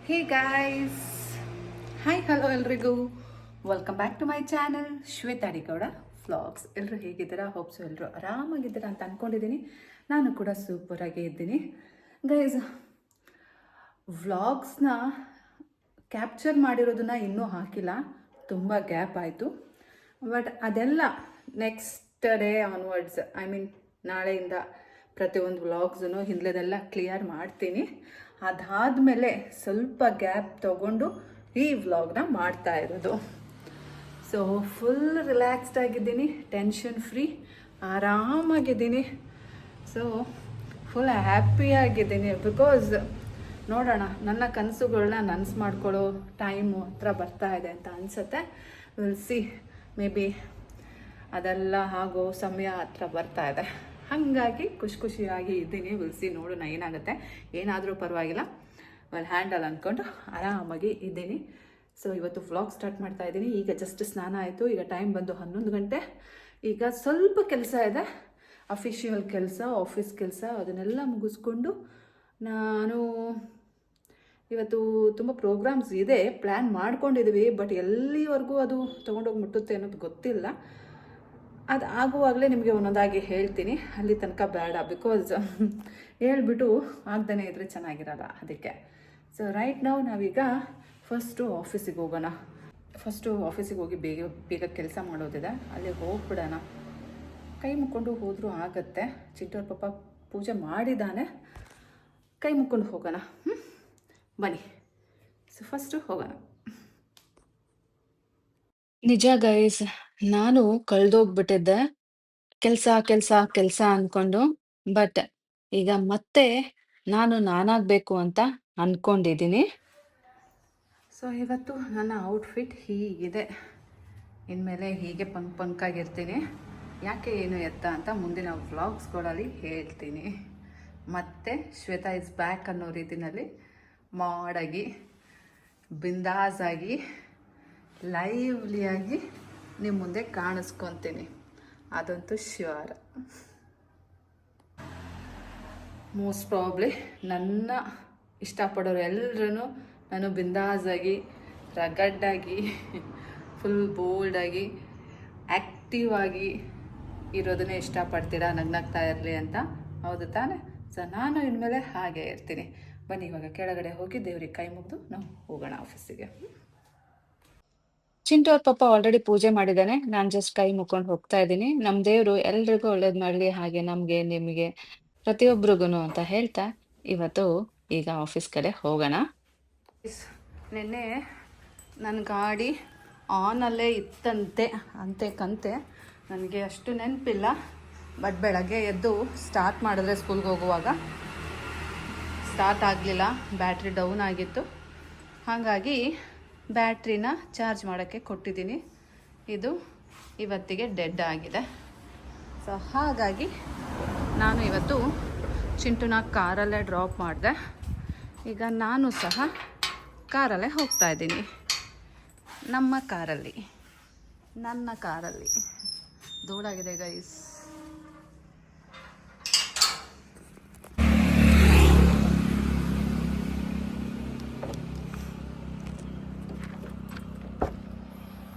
ಹೇ guys, hi hello ಎಲ್ರಿಗೂ welcome back to my channel Shweta Adigowda vlogs. ಎಲ್ಲರೂ ಹೇಗಿದ್ದೀರಾ? ಹೋಪ್ಸು ಎಲ್ಲರೂ ಆರಾಮಾಗಿದ್ದೀರಾ ಅಂತ ಅಂದ್ಕೊಂಡಿದ್ದೀನಿ. ನಾನು ಕೂಡ ಸೂಪರಾಗಿ ಇದ್ದೀನಿ ಗೈಸ್. ವ್ಲಾಗ್ಸ್ನ ಕ್ಯಾಪ್ಚರ್ ಮಾಡಿರೋದನ್ನ ಇನ್ನೂ ಹಾಕಿಲ್ಲ, ತುಂಬ ಗ್ಯಾಪ್ ಆಯಿತು. ಬಟ್ ಅದೆಲ್ಲ next day onwards, I mean ನಾಳೆಯಿಂದ ಪ್ರತಿಯೊಂದು ವ್ಲಾಗ್ಸನ್ನು ಹಿಂದೆದೆಲ್ಲ ಕ್ಲಿಯರ್ ಮಾಡ್ತೀನಿ. ಅದಾದಮೇಲೆ ಸ್ವಲ್ಪ ಗ್ಯಾಪ್ ತೊಗೊಂಡು ಈ ವ್ಲಾಗ್ನ ಮಾಡ್ತಾ ಇರೋದು. ಸೊ ಫುಲ್ ರಿಲ್ಯಾಕ್ಸ್ಡ್ ಆಗಿದ್ದೀನಿ, ಟೆನ್ಷನ್ ಫ್ರೀ, ಆರಾಮಾಗಿದ್ದೀನಿ. ಸೊ ಫುಲ್ ಹ್ಯಾಪಿಯಾಗಿದ್ದೀನಿ. ಬಿಕಾಸ್ ನೋಡೋಣ, ನನ್ನ ಕನಸುಗಳನ್ನ ನನಸು ಮಾಡ್ಕೊಳ್ಳೋ ಟೈಮು ಹತ್ರ ಬರ್ತಾ ಇದೆ ಅಂತ ಅನಿಸುತ್ತೆ. ವಿಲ್ ಸಿ, ಮೇ ಬಿ ಅದೆಲ್ಲ ಆಗೋ ಸಮಯ ಹತ್ರ ಬರ್ತಾ ಇದೆ. ಹಾಗಾಗಿ ಖುಷಿಯಾಗಿ ಇದ್ದೀನಿ. ವಿಲ್ ಸಿ, ನೋಡೋಣ ಏನಾಗುತ್ತೆ. ಏನಾದರೂ ಪರವಾಗಿಲ್ಲ, ವೆಲ್ ಹ್ಯಾಂಡಲ್ ಅಂದ್ಕೊಂಡು ಆರಾಮಾಗಿ ಇದ್ದೀನಿ. ಸೊ ಇವತ್ತು ವ್ಲಾಗ್ ಸ್ಟಾರ್ಟ್ ಮಾಡ್ತಾ ಇದ್ದೀನಿ. ಈಗ ಜಸ್ಟ್ ಸ್ನಾನ ಆಯಿತು. ಈಗ ಟೈಮ್ ಬಂದು 11 ಗಂಟೆ. ಈಗ ಸ್ವಲ್ಪ ಕೆಲಸ ಇದೆ, ಅಫಿಷಿಯಲ್ ಕೆಲಸ, ಆಫೀಸ್ ಕೆಲಸ, ಅದನ್ನೆಲ್ಲ ಮುಗಿಸ್ಕೊಂಡು ನಾನು ಇವತ್ತು ತುಂಬ ಪ್ರೋಗ್ರಾಮ್ಸ್ ಇದೆ, ಪ್ಲ್ಯಾನ್ ಮಾಡ್ಕೊಂಡಿದ್ದೀವಿ. ಬಟ್ ಎಲ್ಲಿವರೆಗೂ ಅದು ತೊಗೊಂಡೋಗಿ ಮುಟ್ಟುತ್ತೆ ಅನ್ನೋದು ಗೊತ್ತಿಲ್ಲ. ಅದು ಆಗುವಾಗಲೇ ನಿಮಗೆ ಒಂದೊಂದಾಗಿ ಹೇಳ್ತೀನಿ, ಅಲ್ಲಿ ತನಕ ಬೇಡ. ಬಿಕಾಸ್ ಹೇಳ್ಬಿಟ್ಟು ಆಗ್ದೇ ಇದ್ದರೆ ಚೆನ್ನಾಗಿರಲ್ಲ, ಅದಕ್ಕೆ. ಸೊ ರೈಟ್ ನಾವು ನಾವೀಗ ಫಸ್ಟು ಆಫೀಸಿಗೆ ಹೋಗೋಣ. ಆಫೀಸಿಗೆ ಹೋಗಿ ಬೇಗ ಕೆಲಸ ಮಾಡೋದಿದೆ, ಅಲ್ಲಿ ಹೋಗ್ಬಿಡೋಣ. ಕೈ ಮುಕ್ಕೊಂಡು ಹೋದರೂ ಆಗತ್ತೆ. ಚಿಂಟೋರ್ ಪಾಪ ಪೂಜೆ ಮಾಡಿದ್ದಾನೆ, ಕೈ ಮುಕ್ಕೊಂಡು ಹೋಗೋಣ. ಬನ್ನಿ. ಸೊ ಫಸ್ಟು ಹೋಗೋಣ. ನಿಜ ಗೈಸ್, ನಾನು ಕಳೆದೋಗ್ಬಿಟ್ಟಿದ್ದೆ ಕೆಲಸ ಕೆಲಸ ಕೆಲಸ ಅಂದ್ಕೊಂಡು. ಬಟ್ ಈಗ ಮತ್ತೆ ನಾನಾಗಬೇಕು ಅಂತ ಅಂದ್ಕೊಂಡಿದ್ದೀನಿ. ಸೊ ಇವತ್ತು ನನ್ನ ಔಟ್ಫಿಟ್ ಹೀಗಿದೆ. ಇನ್ಮೇಲೆ ಹೀಗೆ ಪಂಕಾಗಿರ್ತೀನಿ. ಯಾಕೆ ಏನು ಎತ್ತ ಅಂತ ಮುಂದಿನ ವ್ಲಾಗ್ಸ್ಗಳಲ್ಲಿ ಹೇಳ್ತೀನಿ. ಮತ್ತು ಶ್ವೇತಾ ಇಸ್ ಬ್ಯಾಕ್ ಅನ್ನೋ ರೀತಿಯಲ್ಲಿ ಮಾಡಾಗಿ, ಬಿಂದಾಸಾಗಿ, ಲೈವ್ಲಿಯಾಗಿ ನಿಮ್ಮ ಮುಂದೆ ಕಾಣಿಸ್ಕೊತೀನಿ, ಅದಂತೂ ಶ್ಯೂರ್. ಮೋಸ್ಟ್ ಪ್ರಾಬ್ಲಿ ನನ್ನ ಇಷ್ಟಪಡೋರು ಎಲ್ಲರೂ ನಾನು ಬಿಂದಾಸಾಗಿ, ರಗಡ್ಡಾಗಿ, ಫುಲ್ ಬೋಲ್ಡಾಗಿ, ಆ್ಯಕ್ಟಿವ್ ಆಗಿ ಇರೋದನ್ನೇ ಇಷ್ಟಪಡ್ತೀರಾ, ನಗ್ನಾಗ್ತಾ ಇರಲಿ ಅಂತ. ಹೌದು ತಾನೆ? ಸೊ ನಾನು ಇನ್ಮೇಲೆ ಹಾಗೆ ಇರ್ತೀನಿ. ಬನ್ನಿ ಇವಾಗ ಕೆಳಗಡೆ ಹೋಗಿ ದೇವ್ರಿಗೆ ಕೈ ಮುಗಿದು ನಾವು ಹೋಗೋಣ ಆಫೀಸಿಗೆ. ಚಿಂಟು ಅವ್ರ ಪಾಪ ಆಲ್ರೆಡಿ ಪೂಜೆ ಮಾಡಿದ್ದಾನೆ, ನಾನು ಜಸ್ಟ್ ಕೈ ಮುಕ್ಕೊಂಡು ಹೋಗ್ತಾ ಇದ್ದೀನಿ. ನಮ್ಮ ದೇವರು ಎಲ್ರಿಗೂ ಒಳ್ಳೇದು ಮಾಡಲಿ, ಹಾಗೆ ನಮಗೆ ನಿಮಗೆ ಪ್ರತಿಯೊಬ್ಬರಿಗೂ ಅಂತ ಹೇಳ್ತಾ ಇವತ್ತು ಈಗ ಆಫೀಸ್ ಕಡೆ ಹೋಗೋಣ. ನಿನ್ನೆ ನನ್ನ ಗಾಡಿ ಆನಲ್ಲೇ ಇತ್ತಂತೆ, ಅಂತೆ ನನಗೆ ಅಷ್ಟು ನೆನಪಿಲ್ಲ. ಬಟ್ ಬೆಳಗ್ಗೆ ಎದ್ದು ಸ್ಟಾರ್ಟ್ ಮಾಡಿದ್ರೆ ಸ್ಕೂಲ್ಗೆ ಹೋಗುವಾಗ ಸ್ಟಾರ್ಟ್ ಆಗಲಿಲ್ಲ, ಬ್ಯಾಟ್ರಿ ಡೌನ್ ಆಗಿತ್ತು. ಹಾಗಾಗಿ ಬ್ಯಾಟ್ರಿನ ಚಾರ್ಜ್ ಮಾಡೋಕ್ಕೆ ಕೊಟ್ಟಿದ್ದೀನಿ. ಇದು ಇವತ್ತಿಗೆ ಡೆಡ್ ಆಗಿದೆ. ಸೊ ಹಾಗಾಗಿ ನಾನು ಇವತ್ತು ಚಿಂಟುನ ಕಾರಲ್ಲೇ ಡ್ರಾಪ್ ಮಾಡಿದೆ. ಈಗ ನಾನು ಸಹ ಕಾರಲ್ಲೇ ಹೋಗ್ತಾ ಇದ್ದೀನಿ, ನಮ್ಮ ಕಾರಲ್ಲಿ, ನನ್ನ ಕಾರಲ್ಲಿ. ಧೂಳಾಗಿದೆ ಗೈಸ್.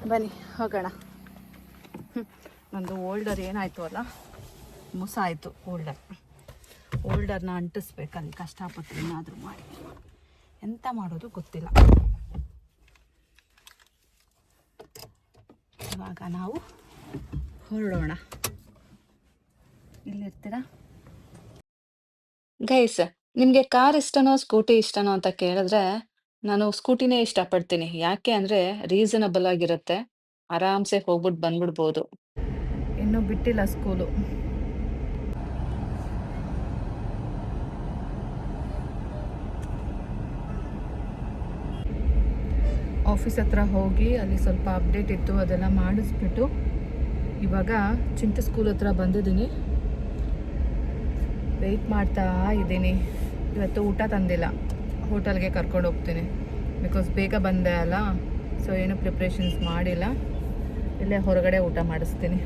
ಬನ್ನಿ ಹೋಗೋಣ. ನಂದು ಓಲ್ಡರ್ ಏನಾಯಿತು ಅಲ್ಲ, ಮುಸ ಆಯಿತು. ಓಲ್ಡರ್ನ ಅಂಟಿಸ್ಬೇಕಲ್ಲಿ ಕಷ್ಟಪಟ್ಟು ಏನಾದರೂ ಮಾಡಿ. ಎಂತ ಮಾಡೋದು ಗೊತ್ತಿಲ್ಲ. ಇವಾಗ ನಾವು ಹೊರಡೋಣ. ಇಲ್ಲಿರ್ತೀರಾ ಗೈಸ್? ನಿಮಗೆ ಕಾರ್ ಇಷ್ಟನೋ ಸ್ಕೂಟಿ ಇಷ್ಟನೋ ಅಂತ ಕೇಳಿದ್ರೆ ನಾನು ಸ್ಕೂಟಿನೇ ಇಷ್ಟಪಡ್ತೀನಿ. ಯಾಕೆ ಅಂದರೆ ರೀಸನಬಲ್ ಆಗಿರುತ್ತೆ, ಆರಾಮ್ಸೆ ಹೋಗ್ಬಿಟ್ಟು ಬಂದ್ಬಿಡ್ಬೋದು. ಇನ್ನೂ ಬಿಟ್ಟಿಲ್ಲ ಸ್ಕೂಲು. ಆಫೀಸ್ ಹತ್ರ ಹೋಗಿ ಅಲ್ಲಿ ಸ್ವಲ್ಪ ಅಪ್ಡೇಟ್ ಇತ್ತು, ಅದೆಲ್ಲ ಮಾಡಿಸ್ಬಿಟ್ಟು ಇವಾಗ ಚಿಂಟು ಸ್ಕೂಲ್ ಹತ್ರ ಬಂದಿದ್ದೀನಿ. ವೆಯ್ಟ್ ಮಾಡ್ತಾ ಇದ್ದೀನಿ. ಇವತ್ತು ಊಟ ತಂದಿಲ್ಲ, ಹೋಟೆಲ್ಗೆ ಕರ್ಕೊಂಡು ಹೋಗ್ತೀನಿ. ಬಿಕಾಸ್ ಬೇಗ ಬಂದೆ ಅಲ್ಲ, ಸೊ ಏನು ಪ್ರಿಪ್ರೇಷನ್ಸ್ ಮಾಡಿಲ್ಲ. ಇಲ್ಲೇ ಹೊರಗಡೆ ಊಟ ಮಾಡಿಸ್ತೀನಿ.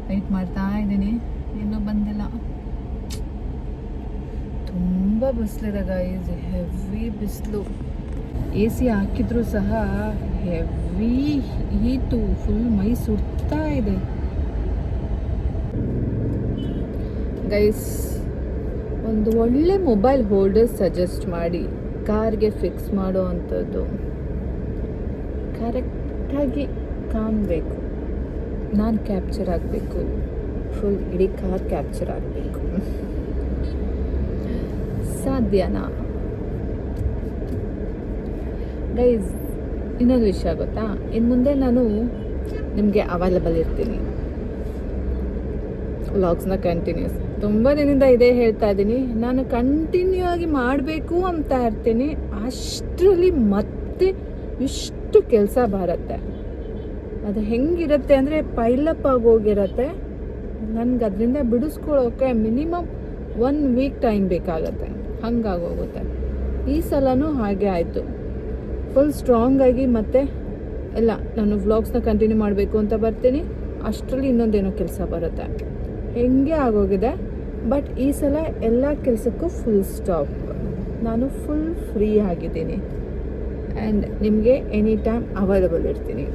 ವೆಯ್ಟ್ ಮಾಡ್ತಾ ಇದ್ದೀನಿ, ಇನ್ನೂ ಬಂದಿಲ್ಲ. ತುಂಬ ಬಿಸಿಲಿದೆ ಗೈಸ್, ಹೆವಿ ಬಿಸಿಲು. ಎ ಸಿ ಹಾಕಿದ್ರೂ ಸಹ ಹೆವಿ ಹೀಟು, ಫುಲ್ ಮೈ ಸುಡ್ತಾ ಇದೆ ಗೈಸ್. ಒಂದು ಒಳ್ಳೆ ಮೊಬೈಲ್ ಹೋಲ್ಡರ್ ಸಜೆಸ್ಟ್ ಮಾಡಿ, ಕಾರ್ಗೆ ಫಿಕ್ಸ್ ಮಾಡೋ ಅಂಥದ್ದು. ಕರೆಕ್ಟಾಗಿ ಕಾಣಬೇಕು, ನಾನು ಕ್ಯಾಪ್ಚರ್ ಆಗಬೇಕು, ಫುಲ್ ಇಡೀ ಕಾರ್ ಕ್ಯಾಪ್ಚರ್ ಆಗಬೇಕು. ಸಾಧ್ಯನಾ ಗೈಸ್? ಇನ್ನೊಂದು ವಿಷಯ ಗೊತ್ತಾ, ಇನ್ನು ಮುಂದೆ ನಾನು ನಿಮಗೆ ಅವೈಲಬಲ್ ಇರ್ತೀನಿ, ವ್ಲಾಗ್ಸ್ನ ಕಂಟಿನ್ಯೂಸ್. ತುಂಬ ದಿನದಿಂದ ಇದೇ ಹೇಳ್ತಾ ಇದ್ದೀನಿ, ನಾನು ಕಂಟಿನ್ಯೂ ಆಗಿ ಮಾಡಬೇಕು ಅಂತ ಇರ್ತೀನಿ. ಅಷ್ಟರಲ್ಲಿ ಮತ್ತೆ ಇಷ್ಟು ಕೆಲಸ ಬರುತ್ತೆ. ಅದು ಹೆಂಗಿರುತ್ತೆ ಅಂದರೆ ಪೈಲಪ್ ಆಗೋಗಿರತ್ತೆ. ನನಗೆ ಅದರಿಂದ ಬಿಡಿಸ್ಕೊಳ್ಳೋಕೆ ಮಿನಿಮಮ್ 1 ವೀಕ್ ಟೈಮ್ ಬೇಕಾಗತ್ತೆ, ಹಂಗಾಗೋಗುತ್ತೆ. ಈ ಸಲನೂ ಹಾಗೆ ಆಯಿತು. ಫುಲ್ ಸ್ಟ್ರಾಂಗ್ ಆಗಿ ಮತ್ತೆ ಎಲ್ಲ ನಾನು ವ್ಲಾಗ್ಸ್ನ ಕಂಟಿನ್ಯೂ ಮಾಡಬೇಕು ಅಂತ ಬರ್ತೀನಿ, ಅಷ್ಟರಲ್ಲಿ ಇನ್ನೊಂದೇನೋ ಕೆಲಸ ಬರುತ್ತೆ. ಹೆಂಗೆ ಆಗೋಗಿದೆ. ಬಟ್ ಈ ಸಲ ಎಲ್ಲ ಕೆಲಸಕ್ಕೂ ಫುಲ್ ಸ್ಟಾಪ್. ನಾನು ಫುಲ್ ಫ್ರೀ ಆಗಿದ್ದೀನಿ ಆ್ಯಂಡ್ ನಿಮಗೆ ಎನಿ ಟೈಮ್ ಅವೈಲಬಲ್ ಇರ್ತೀನಿ.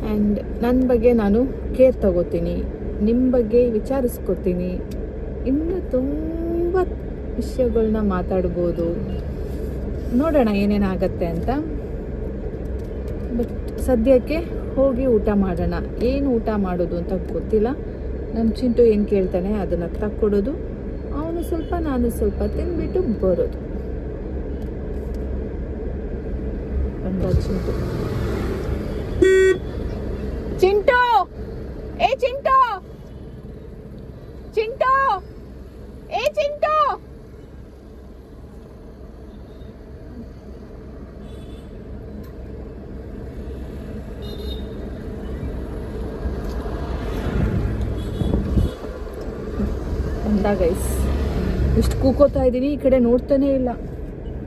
ಆ್ಯಂಡ್ ನನ್ನ ಬಗ್ಗೆ ನಾನು ಕೇರ್ ತಗೋತೀನಿ, ನಿಮ್ಮ ಬಗ್ಗೆ ವಿಚಾರಿಸ್ಕೊತೀನಿ. ಇನ್ನೂ ತುಂಬ ವಿಷಯಗಳನ್ನ ಮಾತಾಡ್ಬೋದು, ನೋಡೋಣ ಏನೇನಾಗತ್ತೆ ಅಂತ. ಬಟ್ ಸದ್ಯಕ್ಕೆ ಹೋಗಿ ಊಟ ಮಾಡೋಣ. ಏನು ಊಟ ಮಾಡೋದು ಅಂತ ಗೊತ್ತಿಲ್ಲ. ನಮ್ಮ ಚಿಂಟು ಏನು ಕೇಳ್ತಾನೆ ಅದನ್ನು ತಕ್ಕೊಡೋದು, ಅವನು ಸ್ವಲ್ಪ ನಾನು ಸ್ವಲ್ಪ ತಿಂದ್ಬಿಟ್ಟು ಬರೋದು. ಬಂದ ಚಿಂಟು. ಚಿಂಟು, ಏ ಚಿಂಟು, ಚಿಂಟು, ಏ ಚಿಂಟು. ಗೈಸ್, ಇಷ್ಟು ಕೂಕೋತಾ ಇದ್ದೀನಿ, ಈ ಕಡೆ ನೋಡ್ತಾನೆ ಇಲ್ಲ.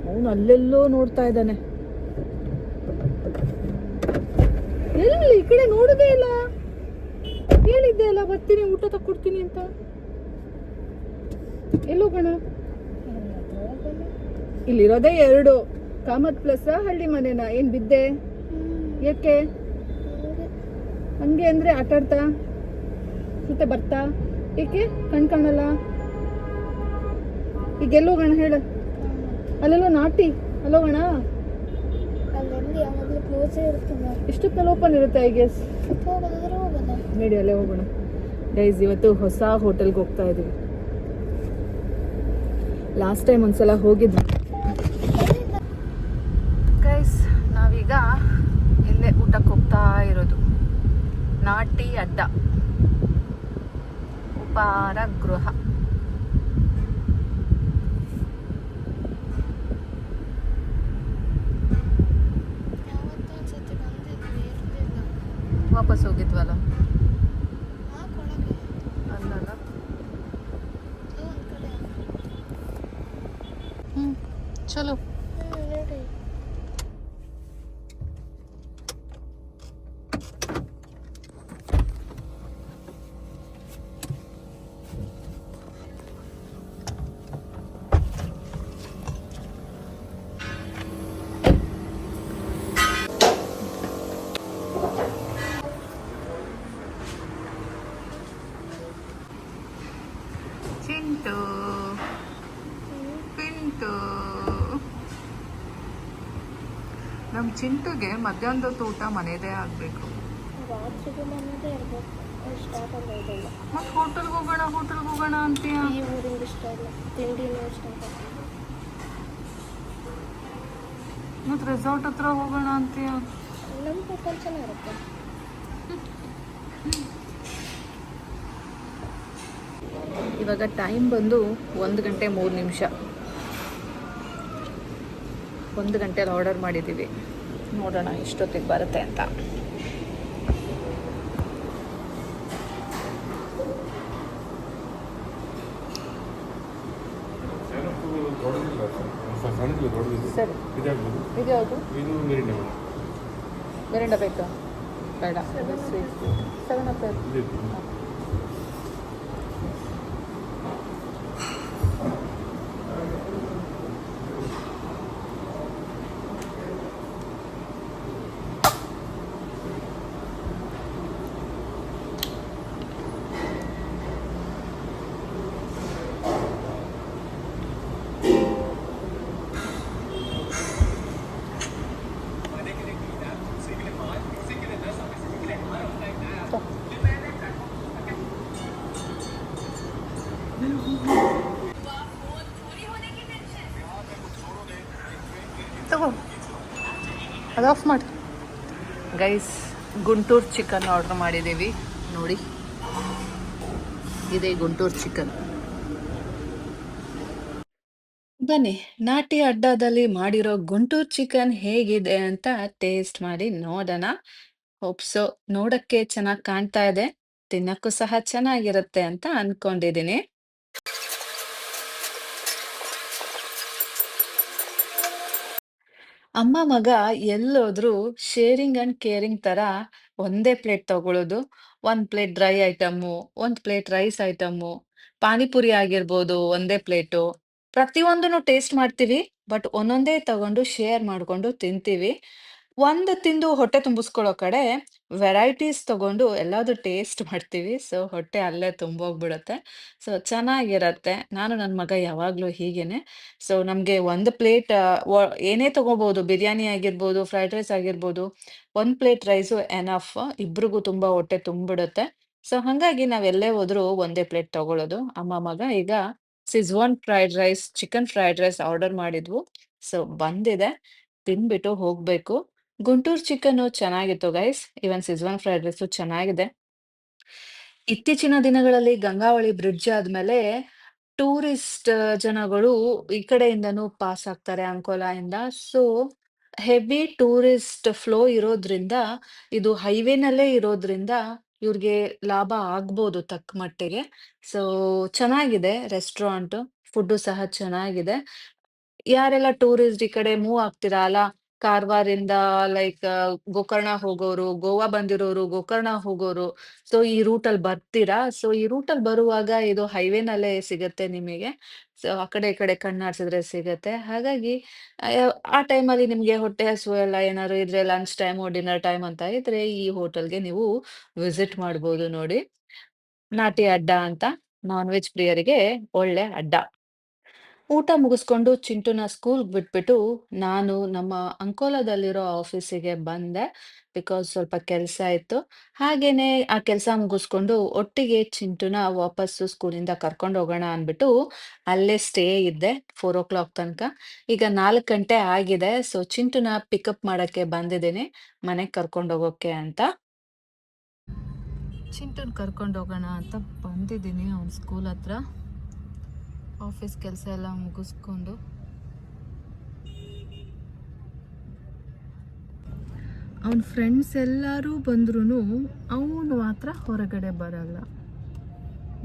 ಅವನು ಅಲ್ಲೆಲ್ಲೋ ನೋಡ್ತಾ ಇದ್ದಾನೆ. ಎಲ್ಲಿ ಈ ಕಡೆ ನೋಡೋದೇ ಇಲ್ಲ. ಹೇಳಿದ್ದೆ ಅಲ್ಲ ಬರ್ತೀನಿ ಊಟ ತಕ್ಕೊಡ್ತೀನಿ ಅಂತ. ಎಲ್ಲೋಗೋಣ? ಇಲ್ಲಿರೋದೇ 2, ಕಾಮತ್ ಪ್ಲಸ್ ಹಳ್ಳಿ ಮನೆನಾ? ಏನ್ ಬಿದ್ದೆ? ಯಾಕೆ ಹಂಗೆ ಅಂದ್ರೆ ಆಟಾಡ್ತಾ ಮತ್ತೆ ಬರ್ತಾ? ಏಕೆ ಕಣ್ ಕಾಣಲ್ಲ? ಈಗ ಎಲ್ಲೋಗೋಣ ಹೇಳು? ಅಲ್ಲೆಲ್ಲೋ ನಾಟಿ, ಅಲ್ಲೋಗೋಣ? ಎಷ್ಟೊತ್ತಲ್ಲಿ ಓಪನ್ ಇರುತ್ತೆ ಐ ಗೆಸ್. ನಡಿ ಅಲ್ಲೇ ಹೋಗೋಣ ಗೈಸ್. ಇವತ್ತು ಹೊಸ ಹೋಟೆಲ್ಗೆ ಹೋಗ್ತಾ ಇದೀವಿ. ಲಾಸ್ಟ್ ಟೈಮ್ ಒಂದ್ಸಲ ಹೋಗಿದ್ವಿ ಗೈಸ್. ನಾವೀಗ ಇಲ್ಲೇ ಊಟಕ್ಕೆ ಹೋಗ್ತಾ ಇರೋದು, ನಾಟಿ ಅಡ್ಡ ಉಪಹಾರ ಗೃಹ. ವಾಪಸ್ ಹೋಗಿದ್ವಲ್ಲ ಅಲ್ಲಲ್ಲ. ಚಲೋ. ಚಿಂಟು, ಪಿಂಟು. ನಮ್ಮ ಚಿಂಟುಗೆ ಮಧ್ಯಾಹ್ನದ ಊಟ ಮನೆಯದೇ ಆಗಬೇಕು. ಮತ್ತೆ ಹೋಟೆಲ್ಗೆ ಹೋಗೋಣ ಅಂತೀಯ? ಮತ್ತೆ ರೆಸಾರ್ಟ್ ಹತ್ರ ಹೋಗೋಣ ಅಂತೀಯ? ಇವಾಗ ಟೈಮ್ ಬಂದು 1 ಗಂಟೆ 3 ನಿಮಿಷ. 1 ಗಂಟೆಲಿ ಆರ್ಡರ್ ಮಾಡಿದ್ದೀವಿ, ನೋಡೋಣ ಎಷ್ಟೊತ್ತಿಗೆ ಬರುತ್ತೆ ಅಂತ. ಸರಿ, ಇದು ಯಾವುದು? ಮೆರಿಂಡ ಬೇಕಾ? ಬೇಡ, 7 ಅಪ್. ತಗೋ, ಅದು ಆಫ್ ಮಾಡಿ. ಗೈಸ್, ಗುಂಟೂರು ಚಿಕನ್ ಆರ್ಡರ್ ಮಾಡಿದ್ದೀವಿ ನೋಡಿ, ಇದೆ ಗುಂಟೂರು ಚಿಕನ್. ಬನ್ನಿ, ನಾಟಿ ಅಡ್ಡಾದಲ್ಲಿ ಮಾಡಿರೋ ಗುಂಟೂರು ಚಿಕನ್ ಹೇಗಿದೆ ಅಂತ ಟೇಸ್ಟ್ ಮಾಡಿ ನೋಡೋಣ. ಹೋಪ್ಸೋ ನೋಡಕ್ಕೆ ಚೆನ್ನಾಗಿ ಕಾಣ್ತಾ ಇದೆ, ತಿನ್ನಕ್ಕೂ ಸಹ ಚೆನ್ನಾಗಿರುತ್ತೆ ಅಂತ ಅನ್ಕೊಂಡಿದೀನಿ. ಅಮ್ಮ ಮಗ ಎಲ್ಲೋದ್ರೂ ಶೇರಿಂಗ್ ಅಂಡ್ ಕೇರಿಂಗ್ ತರ ಒಂದೇ ಪ್ಲೇಟ್ ತಗೊಳ್ಳೋದು. ಒಂದ್ ಪ್ಲೇಟ್ ಡ್ರೈ ಐಟಮು, ಒಂದ್ ಪ್ಲೇಟ್ ರೈಸ್ ಐಟಮು, ಪಾನಿಪುರಿ ಆಗಿರ್ಬೋದು ಒಂದೇ ಪ್ಲೇಟು. ಪ್ರತಿಯೊಂದನ್ನು ಟೇಸ್ಟ್ ಮಾಡ್ತೀವಿ, ಬಟ್ ಒಂದೊಂದೇ ತಗೊಂಡು ಶೇರ್ ಮಾಡ್ಕೊಂಡು ತಿಂತೀವಿ. ಒಂದು ತಿಂದು ಹೊಟ್ಟೆ ತುಂಬಿಸ್ಕೊಳ್ಳೋ ಕಡೆ ವೆರೈಟೀಸ್ ತಗೊಂಡು ಎಲ್ಲಾದ್ರು ಟೇಸ್ಟ್ ಮಾಡ್ತೀವಿ. ಸೊ ಹೊಟ್ಟೆ ಅಲ್ಲೇ ತುಂಬೋಗ್ಬಿಡುತ್ತೆ. ಸೊ ಚೆನ್ನಾಗಿರತ್ತೆ. ನಾನು ನನ್ನ ಮಗ ಯಾವಾಗ್ಲೂ ಹೀಗೇನೆ. ಸೊ ನಮ್ಗೆ ಒಂದು ಪ್ಲೇಟ್ ಏನೇ ತಗೋಬಹುದು, ಬಿರಿಯಾನಿ ಆಗಿರ್ಬೋದು, ಫ್ರೈಡ್ ರೈಸ್ ಆಗಿರ್ಬೋದು. ಒಂದ್ ಪ್ಲೇಟ್ ರೈಸು ಎನಫ್. ಇಬ್ರಿಗೂ ತುಂಬಾ ಹೊಟ್ಟೆ ತುಂಬಿಡುತ್ತೆ. ಸೊ ಹಂಗಾಗಿ ನಾವ್ ಎಲ್ಲೇ ಹೋದ್ರೂ ಒಂದೇ ಪ್ಲೇಟ್ ತಗೊಳ್ಳೋದು. ಅಮ್ಮ ಮಗ ಈಗ schezwan fried rice, chicken fried rice order ಮಾಡಿದ್ವು. ಸೊ ಬಂದಿದೆ, ತಿನ್ಬಿಟ್ಟು ಹೋಗ್ಬೇಕು. ಗುಂಟೂರು ಚಿಕನ್ನು ಚೆನ್ನಾಗಿತ್ತು guys. Even schezwan fried rice ಚೆನ್ನಾಗಿದೆ. ಇತ್ತೀಚಿನ ದಿನಗಳಲ್ಲಿ ಗಂಗಾವಳಿ ಬ್ರಿಡ್ಜ್ ಆದ್ಮೇಲೆ ಟೂರಿಸ್ಟ್ ಜನಗಳು ಈ ಕಡೆಯಿಂದನೂ ಪಾಸ್ ಆಗ್ತಾರೆ ಅಂಕೋಲಾಯಿಂದ. ಸೊ ಹೆವಿ ಟೂರಿಸ್ಟ್ ಫ್ಲೋ ಇರೋದ್ರಿಂದ, ಇದು ಹೈವೇನಲ್ಲೇ ಇರೋದ್ರಿಂದ ಇವ್ರಿಗೆ ಲಾಭ ಆಗ್ಬೋದು ತಕ್ಕ ಮಟ್ಟಿಗೆ. ಸೊ ಚೆನ್ನಾಗಿದೆ ರೆಸ್ಟೋರೆಂಟ್, ಫುಡ್ಡು ಸಹ ಚೆನ್ನಾಗಿದೆ. ಯಾರೆಲ್ಲ ಟೂರಿಸ್ಟ್ ಈ ಕಡೆ ಮೂವ್ ಆಗ್ತೀರಾ ಅಲ್ಲ, ಕಾರವಾರಿಂದ ಲೈಕ್ ಗೋಕರ್ಣ ಹೋಗೋರು, ಗೋವಾ ಬಂದಿರೋರು, ಗೋಕರ್ಣ ಹೋಗೋರು. ಸೊ ಈ ರೂಟಲ್ಲಿ ಬರ್ತೀರಾ. ಸೊ ಈ ರೂಟಲ್ಲಿ ಬರುವಾಗ ಇದು ಹೈವೇನಲ್ಲೇ ಸಿಗತ್ತೆ ನಿಮಗೆ. ಸೊ ಆ ಕಡೆ ಈ ಕಡೆ ಕಣ್ಣಾಡ್ಸಿದ್ರೆ ಸಿಗತ್ತೆ. ಹಾಗಾಗಿ ಆ ಟೈಮಲ್ಲಿ ನಿಮ್ಗೆ ಹೊಟ್ಟೆ ಹಸಿವು ಎಲ್ಲ ಏನಾದ್ರು ಇದ್ರೆ, ಲಂಚ್ ಟೈಮು, ಡಿನ್ನರ್ ಟೈಮ್ ಅಂತ ಇದ್ರೆ ಈ ಹೋಟೆಲ್‌ಗೆ ನೀವು ವಿಸಿಟ್ ಮಾಡ್ಬೋದು ನೋಡಿ. ನಾಟಿ ಅಡ್ಡ ಅಂತ ನಾನ್ ವೆಜ್ ಪ್ರಿಯರಿಗೆ ಒಳ್ಳೆ ಅಡ್ಡ. ಊಟ ಮುಗಿಸ್ಕೊಂಡು ಚಿಂಟುನ ಸ್ಕೂಲ್‌ಗೆ ಬಿಟ್ಬಿಟ್ಟು, ನಾನು ನಮ್ಮ ಅಂಕೋಲಾದಲ್ಲಿರೋ ಆಫೀಸಿಗೆ ಬಂದೆ. ಬಿಕಾಸ್ ಸ್ವಲ್ಪ ಕೆಲ್ಸ ಇತ್ತು. ಹಾಗೇನೆ ಆ ಕೆಲ್ಸ ಮುಗಿಸ್ಕೊಂಡು ಒಟ್ಟಿಗೆ ಚಿಂಟುನ ವಾಪಸ್ಸು ಸ್ಕೂಲಿಂದ ಕರ್ಕೊಂಡ್ ಹೋಗೋಣ ಅಂದ್ಬಿಟ್ಟು ಅಲ್ಲೇ ಸ್ಟೇ ಇದ್ದೆ 4:00 ತನಕ. ಈಗ 4 ಗಂಟೆ ಆಗಿದೆ. ಸೊ ಚಿಂಟುನ ಪಿಕಪ್ ಮಾಡಕ್ಕೆ ಬಂದಿದ್ದೀನಿ, ಮನೆಗ್ ಕರ್ಕೊಂಡ್ ಹೋಗೋಕೆ ಅಂತ. ಚಿಂಟುನ್ ಕರ್ಕೊಂಡ್ ಹೋಗೋಣ ಅಂತ ಬಂದಿದ್ದೀನಿ ಅವ್ನ ಸ್ಕೂಲ್ ಹತ್ರ. ಆಫೀಸ್ ಕೆಲಸ ಎಲ್ಲ ಮುಗಿಸ್ಕೊಂಡು ಅವನ ಫ್ರೆಂಡ್ಸ್ ಎಲ್ಲರೂ ಬಂದ್ರೂ ಅವನು ಮಾತ್ರ ಹೊರಗಡೆ ಬರಲ್ಲ.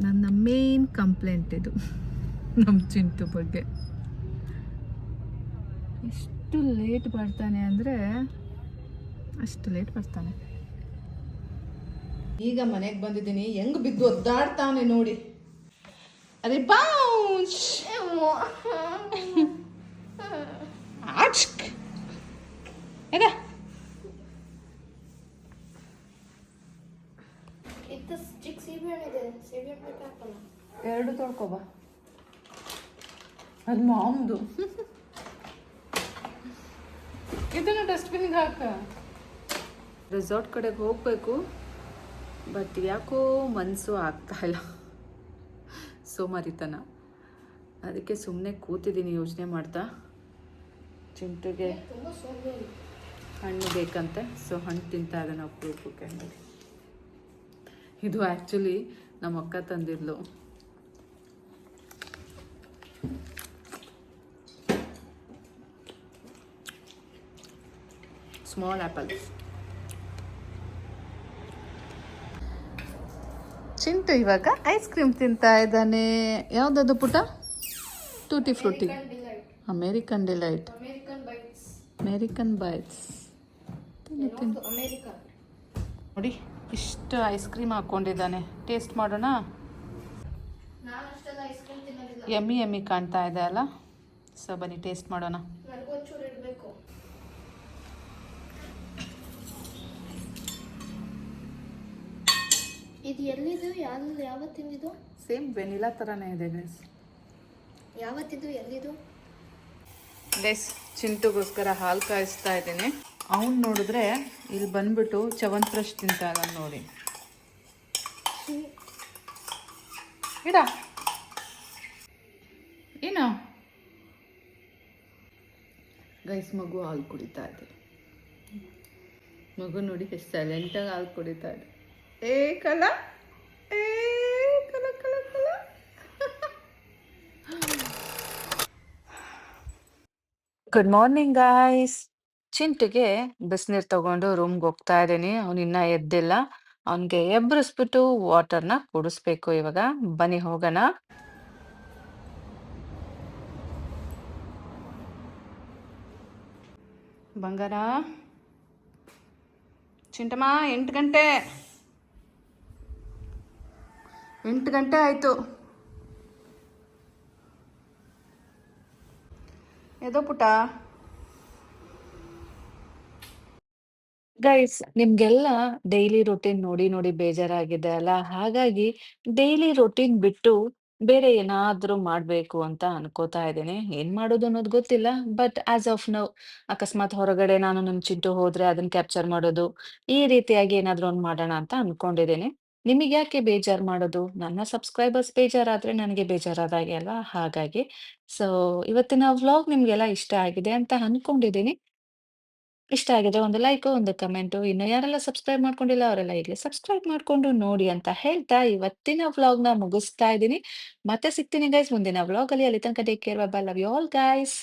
ನನ್ನ ಮೇನ್ ಕಂಪ್ಲೇಂಟ್ ಇದು ನಮ್ಮ ಚಿಂಟು ಬಗ್ಗೆ. ಎಷ್ಟು ಲೇಟ್ ಬರ್ತಾನೆ ಅಂದರೆ ಅಷ್ಟು ಲೇಟ್ ಬರ್ತಾನೆ. ಈಗ ಮನೆಗೆ ಬಂದಿದ್ದೀನಿ, ಹೆಂಗ್ ಬಿದ್ದು ಒದ್ದಾಡ್ತಾನೆ ನೋಡಿ. ಅದೇ ಬೌನ್ಸ್ ಆಚ್ಕ್ ಎದ ಎರಡು ತೊಳ್ಕೊಬ, ಅದು ಮಾಮ್ದು. ಇದನ್ನು ಡಸ್ಟ್ಬಿನ್ಗೆ ಹಾಕ. ರೆಸಾರ್ಟ್ ಕಡೆಗೆ ಹೋಗ್ಬೇಕು, ಬಟ್ ಯಾಕೋ ಮನಸ್ಸು ಆಗ್ತಾ ಇಲ್ಲ, ಸೋಮಾರಿತನ. ಅದಕ್ಕೆ ಸುಮ್ಮನೆ ಕೂತಿದ್ದೀನಿ ಯೋಚನೆ ಮಾಡ್ತಾ. ಚಿಂಟುಗೆ ಹಣ್ಣು ಬೇಕಂತೆ, ಸೊ ಹಣ್ಣು ತಿಂತಾ ಇದ್ದಾನೆ ಅಪರೂಪಕ್ಕೆ ನೋಡಿ. ಇದು ಆ್ಯಕ್ಚುಲಿ ನಮ್ಮ ಅಕ್ಕ ತಂದಿದ್ಲು. Small apples. ಚಿಂಟು ಇವಾಗ ಐಸ್ ಕ್ರೀಮ್ ತಿಂತಾ ಇದ್ದಾನೆ. ಯಾವುದದು ಪುಟ? Tutti Frooti, American delight, American bites. ನೋಡಿ ಇಷ್ಟು ಐಸ್ ಕ್ರೀಮ್ ಹಾಕ್ಕೊಂಡಿದ್ದಾನೆ. ಟೇಸ್ಟ್ ಮಾಡೋಣ. ಎಮ್ಮಿ ಎಮ್ಮಿ ಕಾಣ್ತಾ ಇದೆ ಅಲ್ಲ. ಸೊ ಬನ್ನಿ ಟೇಸ್ಟ್ ಮಾಡೋಣ. ಇದು ಎಲ್ಲಿದು? ಯಾವತ್ತಿಂದಿದು? ಸೇಮ್ ವೆನಿಲಾ ಥರನೇ ಇದೆ ಗೈಸ್. ಯಾವತ್ತಿದು? ಎಲ್ಲಿದು ಗೈಸ್? ಚಿಂಟುಗೋಸ್ಕರ ಹಾಲು ಕಾಯಿಸ್ತಾ ಇದ್ದೀನಿ. ಅವ್ನು ನೋಡಿದ್ರೆ ಇಲ್ಲಿ ಬಂದ್ಬಿಟ್ಟು ಚವನ್ಪ್ರಶ್ ತಿಂತಾ ಇದ್ದಾನೆ ನೋಡಿ. ಇಡ ಏನು ಗೈಸ್, ಮಗು ಹಾಲು ಕುಡಿತಾ ಇದೆ. ಮಗು ನೋಡಿ ಎಷ್ಟು ಸೈಲೆಂಟಾಗಿ ಹಾಲು ಕುಡಿತಾ ಇದೆ. ಏ ಕಲ, ಏ ಕಲ ಕಲ ಕಲ. Good morning guys. ಚಿಂಟಿಗೆ ಬಿಸಿನೀರು ತಗೊಂಡು ರೂಮ್ಗೆ ಹೋಗ್ತಾ ಇದ್ದೀನಿ. ಅವನು ಇನ್ನೂ ಎದ್ದಿಲ್ಲ. ಅವನಿಗೆ ಎಬ್ಬರಿಸ್ಬಿಟ್ಟು ವಾಟರ್ನ ಕುಡಿಸ್ಬೇಕು ಇವಾಗ. ಬನ್ನಿ ಹೋಗೋಣ. ಬಂಗಾರ, ಚಿಂಟಮ್ಮ, 8 ಗಂಟೆ, 8 ಗಂಟೆ ಆಯಿತು. ಎದೋ ಪುಟ. ಗೈಸ್, ನಿಮ್ಗೆಲ್ಲ ಡೈಲಿ ರೊಟೀನ್ ನೋಡಿ ನೋಡಿ ಬೇಜಾರಾಗಿದೆ ಅಲ್ಲ? ಹಾಗಾಗಿ ಡೈಲಿ ರೊಟೀನ್ ಬಿಟ್ಟು ಬೇರೆ ಏನಾದ್ರೂ ಮಾಡ್ಬೇಕು ಅಂತ ಅನ್ಕೋತಾ ಇದ್ದೀನಿ. ಏನ್ ಮಾಡೋದು ಅನ್ನೋದು ಗೊತ್ತಿಲ್ಲ. ಬಟ್ ಆಸ್ ಆಫ್ ನೌ, ಅಕಸ್ಮಾತ್ ಹೊರಗಡೆ ನಾನು ನನ್ ಚಿಂಟು ಹೋದ್ರೆ ಅದನ್ನ ಕ್ಯಾಪ್ಚರ್ ಮಾಡೋದು, ಈ ರೀತಿಯಾಗಿ ಏನಾದ್ರೂ ಒಂದ್ ಮಾಡೋಣ ಅಂತ ಅನ್ಕೊಂಡಿದ್ದೀನಿ. ನಿಮಗೆ ಯಾಕೆ ಬೇಜಾರ್ ಮಾಡೋದು? ನನ್ನ ಸಬ್ಸ್ಕ್ರೈಬರ್ಸ್ ಬೇಜಾರಾದ್ರೆ ನನಗೆ ಬೇಜಾರಾದಾಗೆ ಅಲ್ವಾ? ಹಾಗಾಗಿ ಸೊ ಇವತ್ತಿನ ವ್ಲಾಗ್ ನಿಮ್ಗೆಲ್ಲ ಇಷ್ಟ ಆಗಿದೆ ಅಂತ ಅನ್ಕೊಂಡಿದ್ದೀನಿ. ಇಷ್ಟ ಆಗಿದ್ರೆ ಒಂದು ಲೈಕು, ಒಂದು ಕಮೆಂಟು. ಇನ್ನು ಯಾರೆಲ್ಲ ಸಬ್ಸ್ಕ್ರೈಬ್ ಮಾಡ್ಕೊಂಡಿಲ್ಲ ಅವರೆಲ್ಲ ಈಗಲೇ ಸಬ್ಸ್ಕ್ರೈಬ್ ಮಾಡ್ಕೊಂಡು ನೋಡಿ ಅಂತ ಹೇಳ್ತಾ ಇವತ್ತಿನ ವ್ಲಾಗ್‌ನ ಮುಗಿಸ್ತಾ ಇದ್ದೀನಿ. ಮತ್ತೆ ಸಿಗ್ತೀನಿ ಗೈಸ್ ಮುಂದಿನ ವ್ಲಾಗಲ್ಲಿ. ಅಲ್ಲಿ ತನಕ take care. Bye bye. Love you all guys.